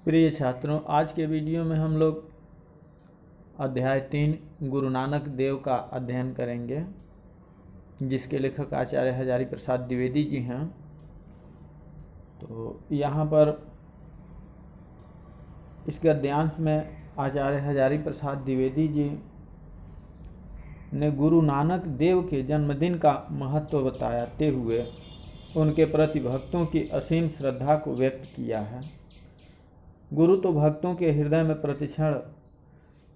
प्रिय छात्रों, आज के वीडियो में हम लोग अध्याय 3 गुरु नानक देव का अध्ययन करेंगे, जिसके लेखक आचार्य हजारी प्रसाद द्विवेदी जी हैं। तो यहाँ पर इस गद्यांश में आचार्य हजारी प्रसाद द्विवेदी जी ने गुरु नानक देव के जन्मदिन का महत्व बताते हुए उनके प्रति भक्तों की असीम श्रद्धा को व्यक्त किया है। गुरु तो भक्तों के हृदय में प्रतिक्षण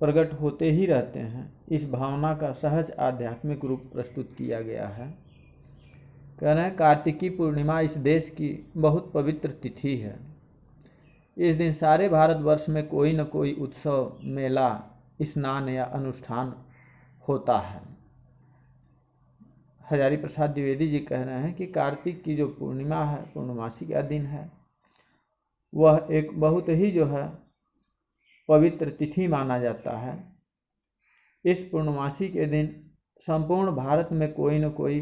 प्रकट होते ही रहते हैं। इस भावना का सहज आध्यात्मिक रूप प्रस्तुत किया गया है। कह रहे हैं, कार्तिकी पूर्णिमा इस देश की बहुत पवित्र तिथि है। इस दिन सारे भारतवर्ष में कोई न कोई उत्सव, मेला, स्नान या अनुष्ठान होता है। हजारी प्रसाद द्विवेदी जी कह रहे हैं कि कार्तिक की जो पूर्णिमा है, पूर्णमासी का दिन है, वह एक बहुत ही पवित्र तिथि माना जाता है। इस पूर्णमासी के दिन संपूर्ण भारत में कोई न कोई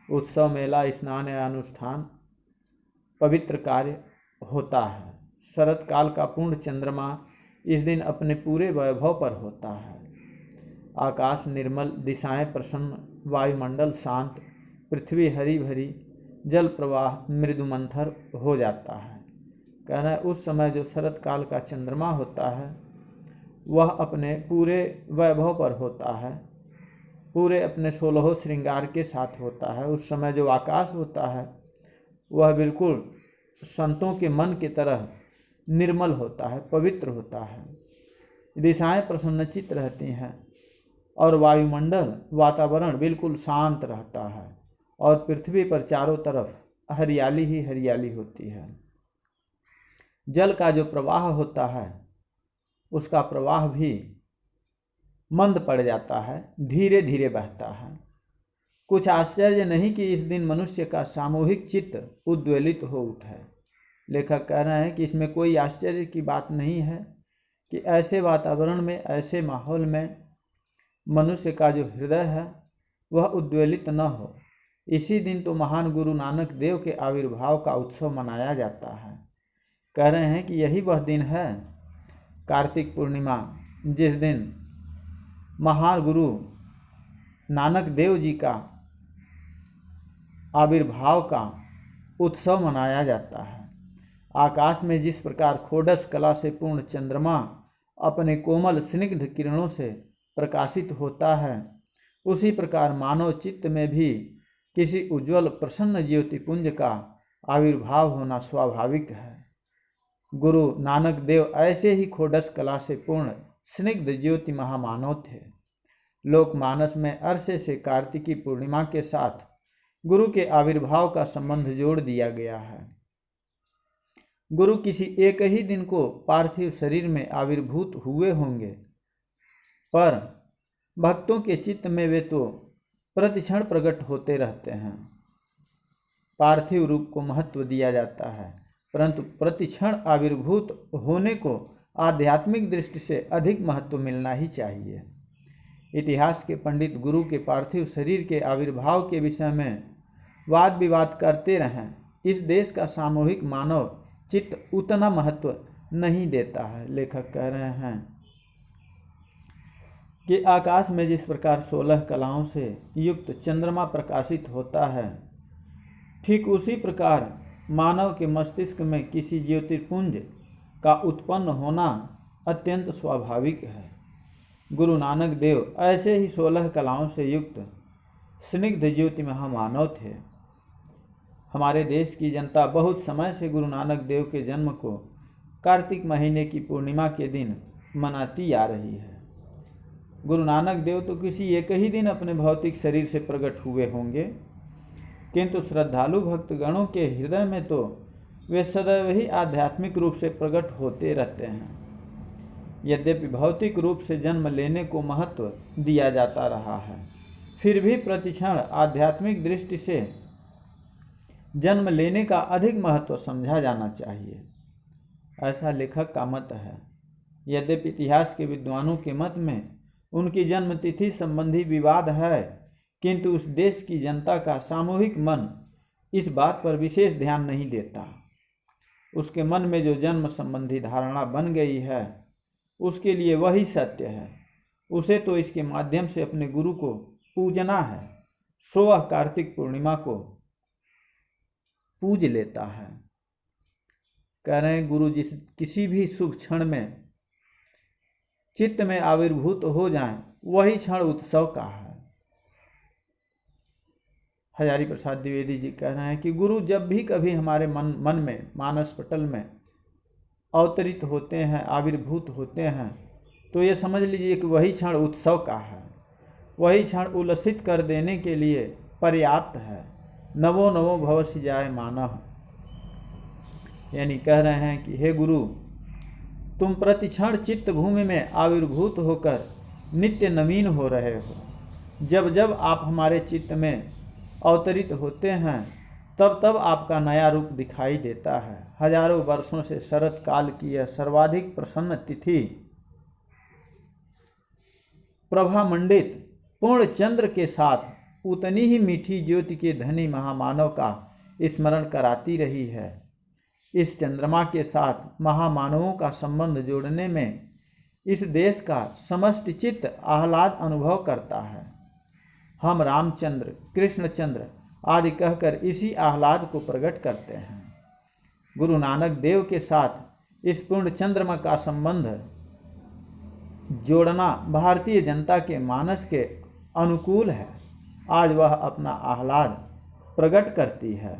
उत्सव, मेला, स्नान या अनुष्ठान, पवित्र कार्य होता है। शरत काल का पूर्ण चंद्रमा इस दिन अपने पूरे वैभव पर होता है। आकाश निर्मल, दिशाएं प्रसन्न, वायुमंडल शांत, पृथ्वी हरी भरी, जल प्रवाह मृदुमंथर हो जाता है। कहना है, उस समय जो शरत काल का चंद्रमा होता है वह अपने पूरे वैभव पर होता है, पूरे अपने 16 श्रृंगार के साथ होता है। उस समय जो आकाश होता है वह बिल्कुल संतों के मन की तरह निर्मल होता है, पवित्र होता है। दिशाएं प्रसन्नचित्त रहती हैं और वायुमंडल, वातावरण बिल्कुल शांत रहता है और पृथ्वी पर चारों तरफ हरियाली ही हरियाली होती है। जल का जो प्रवाह होता है उसका प्रवाह भी मंद पड़ जाता है, धीरे धीरे बहता है। कुछ आश्चर्य नहीं कि इस दिन मनुष्य का सामूहिक चित्त उद्वेलित हो उठे। लेखक कह रहे हैं कि इसमें कोई आश्चर्य की बात नहीं है कि ऐसे वातावरण में, ऐसे माहौल में मनुष्य का जो हृदय है वह उद्वेलित न हो। इसी दिन तो महान गुरु नानक देव के आविर्भाव का उत्सव मनाया जाता है। कह रहे हैं कि यही वह दिन है, कार्तिक पूर्णिमा, जिस दिन महान गुरु नानक देव जी का आविर्भाव का उत्सव मनाया जाता है। आकाश में जिस प्रकार खोडस कला से पूर्ण चंद्रमा अपने कोमल स्निग्ध किरणों से प्रकाशित होता है, उसी प्रकार मानव चित्त में भी किसी उज्ज्वल प्रसन्न ज्योतिपुंज का आविर्भाव होना स्वाभाविक है। गुरु नानक देव ऐसे ही खोडस कला से पूर्ण स्निग्ध ज्योति महामानव थे। लोकमानस में अरसे से कार्तिकी पूर्णिमा के साथ गुरु के आविर्भाव का संबंध जोड़ दिया गया है। गुरु किसी एक ही दिन को पार्थिव शरीर में आविर्भूत हुए होंगे, पर भक्तों के चित्त में वे तो प्रतिक्षण प्रकट होते रहते हैं। पार्थिव रूप को महत्व दिया जाता है, परंतु प्रतिक्षण आविर्भूत होने को आध्यात्मिक दृष्टि से अधिक महत्व मिलना ही चाहिए। इतिहास के पंडित गुरु के पार्थिव शरीर के आविर्भाव के विषय में वाद विवाद करते रहें, इस देश का सामूहिक मानव चित्त उतना महत्व नहीं देता है। लेखक कह रहे हैं कि आकाश में जिस प्रकार 16 कलाओं से युक्त चंद्रमा प्रकाशित होता है, ठीक उसी प्रकार मानव के मस्तिष्क में किसी ज्योतिर्पुंज का उत्पन्न होना अत्यंत स्वाभाविक है। गुरु नानक देव ऐसे ही 16 कलाओं से युक्त स्निग्ध ज्योति महामानव थे। हमारे देश की जनता बहुत समय से गुरु नानक देव के जन्म को कार्तिक महीने की पूर्णिमा के दिन मनाती आ रही है। गुरु नानक देव तो किसी एक ही दिन अपने भौतिक शरीर से प्रकट हुए होंगे, किंतु श्रद्धालु भक्तगणों के हृदय में तो वे सदैव ही आध्यात्मिक रूप से प्रकट होते रहते हैं। यद्यपि भौतिक रूप से जन्म लेने को महत्व दिया जाता रहा है, फिर भी प्रतिक्षण आध्यात्मिक दृष्टि से जन्म लेने का अधिक महत्व समझा जाना चाहिए, ऐसा लेखक का मत है। यद्यपि इतिहास के विद्वानों के मत में उनकी जन्म तिथि संबंधी विवाद है, किंतु उस देश की जनता का सामूहिक मन इस बात पर विशेष ध्यान नहीं देता। उसके मन में जो जन्म संबंधी धारणा बन गई है उसके लिए वही सत्य है। उसे तो इसके माध्यम से अपने गुरु को पूजना है, सो वह कार्तिक पूर्णिमा को पूज लेता है। कह रहे हैं गुरु जिस किसी भी शुभ क्षण में चित्त में आविर्भूत हो जाएं, वही क्षण उत्सव का है। हजारी प्रसाद द्विवेदी जी कह रहे हैं कि गुरु जब भी कभी हमारे मन में, मानस पटल में अवतरित होते हैं, आविर्भूत होते हैं, तो ये समझ लीजिए कि वही क्षण उत्सव का है, वही क्षण उल्लसित कर देने के लिए पर्याप्त है। नवो नवो भव सिजाय मानव, यानी कह रहे हैं कि हे गुरु, तुम प्रतिक्षण चित्त भूमि में आविर्भूत होकर नित्य नवीन हो रहे हो। जब जब आप हमारे चित्त में अवतरित होते हैं तब तब आपका नया रूप दिखाई देता है। हजारों वर्षों से शरत काल की यह सर्वाधिक प्रसन्न तिथि प्रभामंडित पूर्ण चंद्र के साथ उतनी ही मीठी ज्योति के धनी महामानव का स्मरण कराती रही है। इस चंद्रमा के साथ महामानवों का संबंध जोड़ने में इस देश का समस्त चित्त आह्लाद अनुभव करता है। हम रामचंद्र, कृष्णचंद्र आदि कहकर इसी आह्लाद को प्रकट करते हैं। गुरु नानक देव के साथ इस पूर्ण चंद्रमा का संबंध जोड़ना भारतीय जनता के मानस के अनुकूल है। आज वह अपना आह्लाद प्रकट करती है।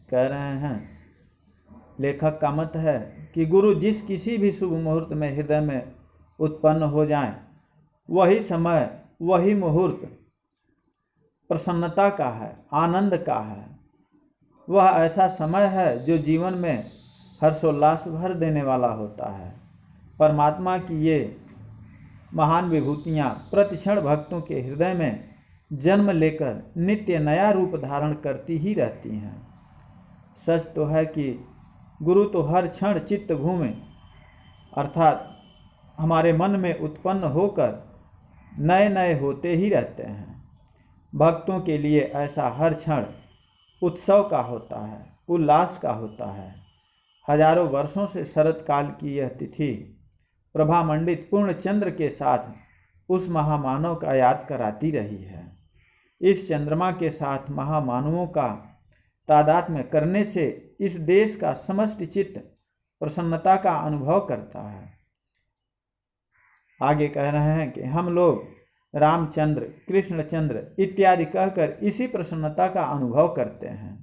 कह रहे हैं लेखक का मत है कि गुरु जिस किसी भी शुभ मुहूर्त में हृदय में उत्पन्न हो जाएं, वही समय, वही मुहूर्त प्रसन्नता का है, आनंद का है। वह ऐसा समय है जो जीवन में हर्षोल्लास भर देने वाला होता है। परमात्मा की ये महान विभूतियाँ प्रतिक्षण भक्तों के हृदय में जन्म लेकर नित्य नया रूप धारण करती ही रहती हैं। सच तो है कि गुरु तो हर क्षण चित्त भूमि अर्थात हमारे मन में उत्पन्न होकर नए नए होते ही रहते हैं। भक्तों के लिए ऐसा हर क्षण उत्सव का होता है, उल्लास का होता है। हजारों वर्षों से शरत काल की यह तिथि प्रभामंडित पूर्ण चंद्र के साथ उस महामानव का याद कराती रही है। इस चंद्रमा के साथ महामानवों का तादात्म्य करने से इस देश का समस्त चित्त प्रसन्नता का अनुभव करता है। आगे कह रहे हैं कि हम लोग रामचंद्र, कृष्णचंद्र इत्यादि कहकर इसी प्रसन्नता का अनुभव करते हैं।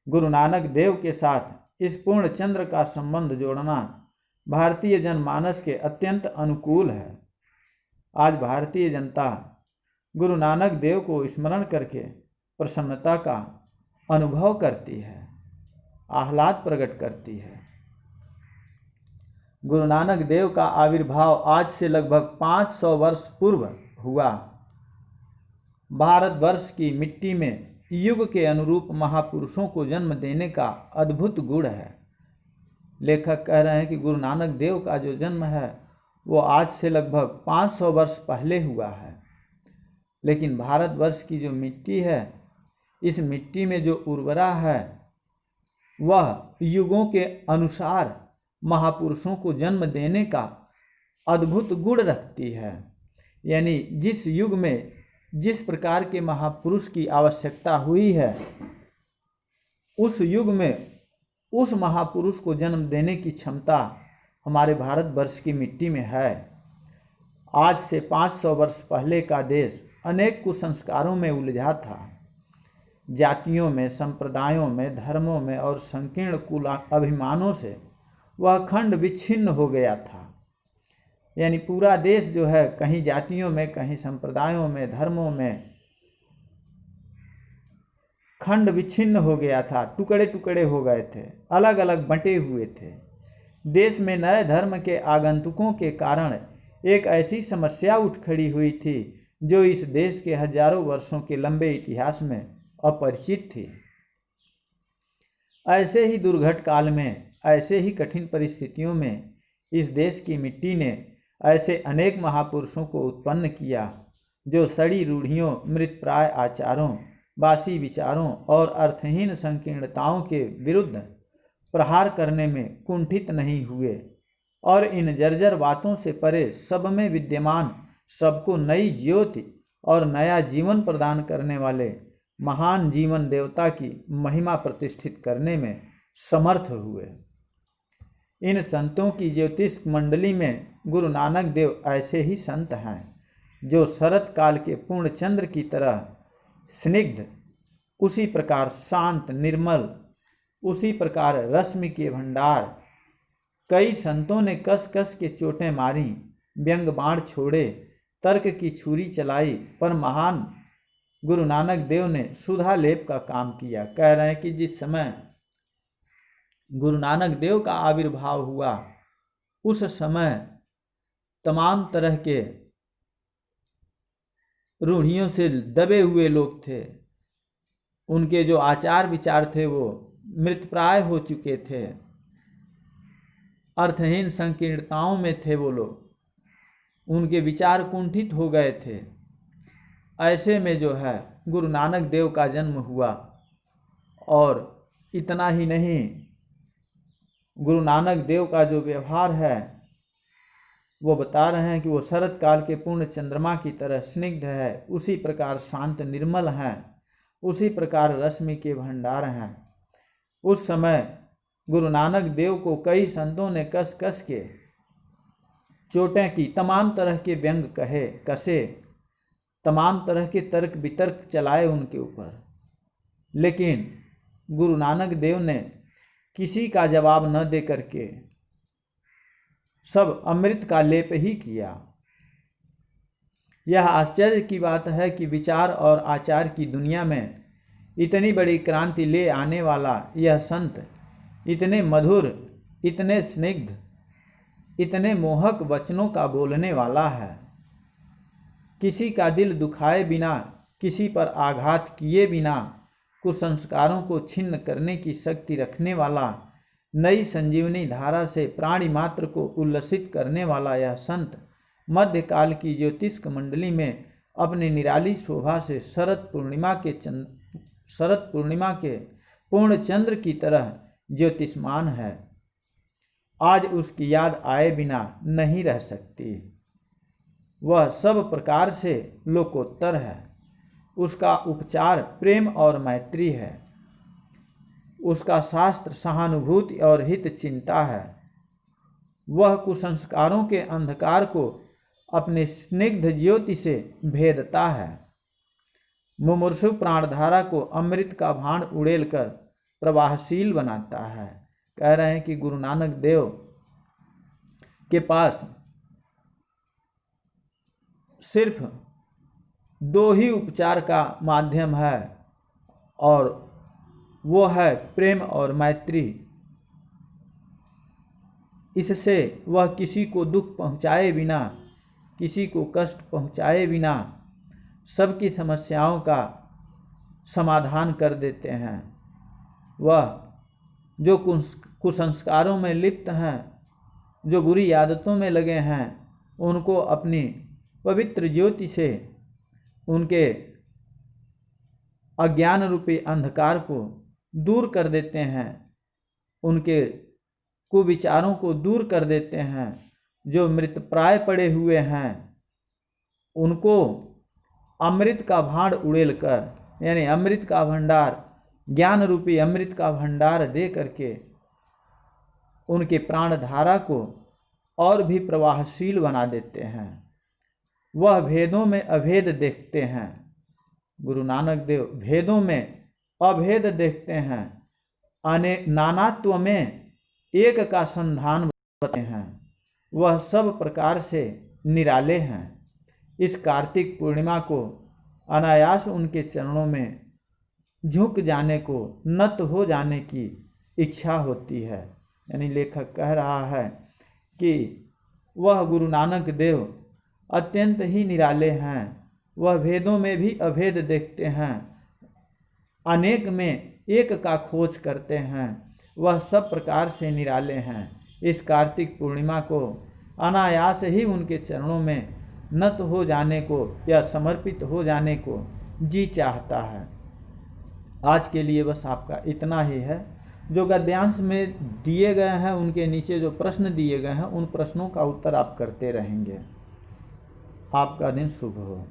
गुरु नानक देव के साथ इस पूर्ण चंद्र का संबंध जोड़ना भारतीय जनमानस के अत्यंत अनुकूल है। आज भारतीय जनता गुरु नानक देव को स्मरण करके प्रसन्नता का अनुभव करती है, आह्लाद प्रकट करती है। गुरु नानक देव का आविर्भाव आज से लगभग 500 वर्ष पूर्व हुआ। भारतवर्ष की मिट्टी में युग के अनुरूप महापुरुषों को जन्म देने का अद्भुत गुण है। लेखक कह रहे हैं कि गुरु नानक देव का जो जन्म है वो आज से लगभग 500 वर्ष पहले हुआ है। लेकिन भारतवर्ष की जो मिट्टी है, इस मिट्टी में जो उर्वरा है वह युगों के अनुसार महापुरुषों को जन्म देने का अद्भुत गुण रखती है। यानी जिस युग में जिस प्रकार के महापुरुष की आवश्यकता हुई है, उस युग में उस महापुरुष को जन्म देने की क्षमता हमारे भारतवर्ष की मिट्टी में है। आज से 500 वर्ष पहले का देश अनेक कुसंस्कारों में उलझा था। जातियों में, संप्रदायों में, धर्मों में और संकीर्ण कुल अभिमानों से वह खंड विच्छिन्न हो गया था। यानी पूरा देश जो है कहीं जातियों में, कहीं संप्रदायों में, धर्मों में खंड विच्छिन्न हो गया था, टुकड़े टुकड़े हो गए थे, अलग अलग बंटे हुए थे। देश में नए धर्म के आगंतुकों के कारण एक ऐसी समस्या उठ खड़ी हुई थी जो इस देश के हजारों वर्षों के लंबे इतिहास में अपरिचित थी। ऐसे ही दुर्घट काल में, ऐसे ही कठिन परिस्थितियों में इस देश की मिट्टी ने ऐसे अनेक महापुरुषों को उत्पन्न किया जो सड़ी रूढ़ियों, मृतप्राय आचारों, बासी विचारों और अर्थहीन संकीर्णताओं के विरुद्ध प्रहार करने में कुंठित नहीं हुए और इन जर्जर बातों से परे सब में विद्यमान, सबको नई ज्योति और नया जीवन प्रदान करने वाले महान जीवन देवता की महिमा प्रतिष्ठित करने में समर्थ हुए। इन संतों की ज्योतिष मंडली में गुरु नानक देव ऐसे ही संत हैं जो शरत काल के पूर्ण चंद्र की तरह स्निग्ध, उसी प्रकार शांत निर्मल, उसी प्रकार रश्मि के भंडार। कई संतों ने कस कस के चोटें मारी, व्यंग बाण छोड़े, तर्क की छुरी चलाई, पर महान गुरु नानक देव ने सुधा लेप का काम किया। कह रहे हैं कि जिस समय गुरु नानक देव का आविर्भाव हुआ उस समय तमाम तरह के रूढ़ियों से दबे हुए लोग थे, उनके जो आचार विचार थे वो मृतप्राय हो चुके थे, अर्थहीन संकीर्णताओं में थे वो लोग, उनके विचार कुंठित हो गए थे। ऐसे में जो है गुरु नानक देव का जन्म हुआ। और इतना ही नहीं, गुरु नानक देव का जो व्यवहार है वो बता रहे हैं कि वो शरत काल के पूर्ण चंद्रमा की तरह स्निग्ध है, उसी प्रकार शांत निर्मल हैं, उसी प्रकार रश्मि के भंडार हैं। उस समय गुरु नानक देव को कई संतों ने कस कस के चोटें की, तमाम तरह के व्यंग कसे, तमाम तरह के तर्क वितर्क चलाए उनके ऊपर, लेकिन गुरु नानक देव ने किसी का जवाब न दे करके सब अमृत का लेप ही किया। यह आश्चर्य की बात है कि विचार और आचार की दुनिया में इतनी बड़ी क्रांति ले आने वाला यह संत इतने मधुर, इतने स्निग्ध, इतने मोहक वचनों का बोलने वाला है। किसी का दिल दुखाए बिना, किसी पर आघात किए बिना कुसंस्कारों को छिन्न करने की शक्ति रखने वाला, नई संजीवनी धारा से प्राणी मात्र को उल्लसित करने वाला यह संत मध्यकाल की ज्योतिष मंडली में अपनी निराली शोभा से शरद पूर्णिमा के पूर्ण चंद्र की तरह ज्योतिषमान है। आज उसकी याद आए बिना नहीं रह सकती। वह सब प्रकार से लोकोत्तर है। उसका उपचार प्रेम और मैत्री है। उसका शास्त्र सहानुभूति और हित चिंता है। वह कुसंस्कारों के अंधकार को अपने स्निग्ध ज्योति से भेदता है। मुमूर्षु प्राणधारा को अमृत का भांड उड़ेल कर प्रवाहशील बनाता है। कह रहे हैं कि गुरु नानक देव के पास सिर्फ दो ही उपचार का माध्यम है और वो है प्रेम और मैत्री। इससे वह किसी को दुख पहुँचाए बिना, किसी को कष्ट पहुँचाए बिना सबकी समस्याओं का समाधान कर देते हैं। वह जो कुसंस्कारों में लिप्त हैं, जो बुरी आदतों में लगे हैं, उनको अपनी पवित्र ज्योति से उनके अज्ञान रूपी अंधकार को दूर कर देते हैं, उनके कुविचारों को दूर कर देते हैं। जो मृतप्राय पड़े हुए हैं उनको अमृत का भांड उड़ेल कर, यानी अमृत का भंडार, ज्ञान रूपी अमृत का भंडार दे करके उनके प्राण धारा को और भी प्रवाहशील बना देते हैं। वह भेदों में अभेद देखते हैं। गुरु नानक देव भेदों में अभेद देखते हैं, नानात्व में एक का संधान बताते हैं। वह सब प्रकार से निराले हैं। इस कार्तिक पूर्णिमा को अनायास उनके चरणों में झुक जाने को, नत हो जाने की इच्छा होती है। यानी लेखक कह रहा है कि वह गुरु नानक देव अत्यंत ही निराले हैं। वह भेदों में भी अभेद देखते हैं, अनेक में एक का खोज करते हैं। वह सब प्रकार से निराले हैं। इस कार्तिक पूर्णिमा को अनायास ही उनके चरणों में नत हो जाने को या समर्पित हो जाने को जी चाहता है। आज के लिए बस आपका इतना ही है। जो गद्यांश में दिए गए हैं उनके नीचे जो प्रश्न दिए गए हैं उन प्रश्नों का उत्तर आप करते रहेंगे। आपका दिन शुभ हो।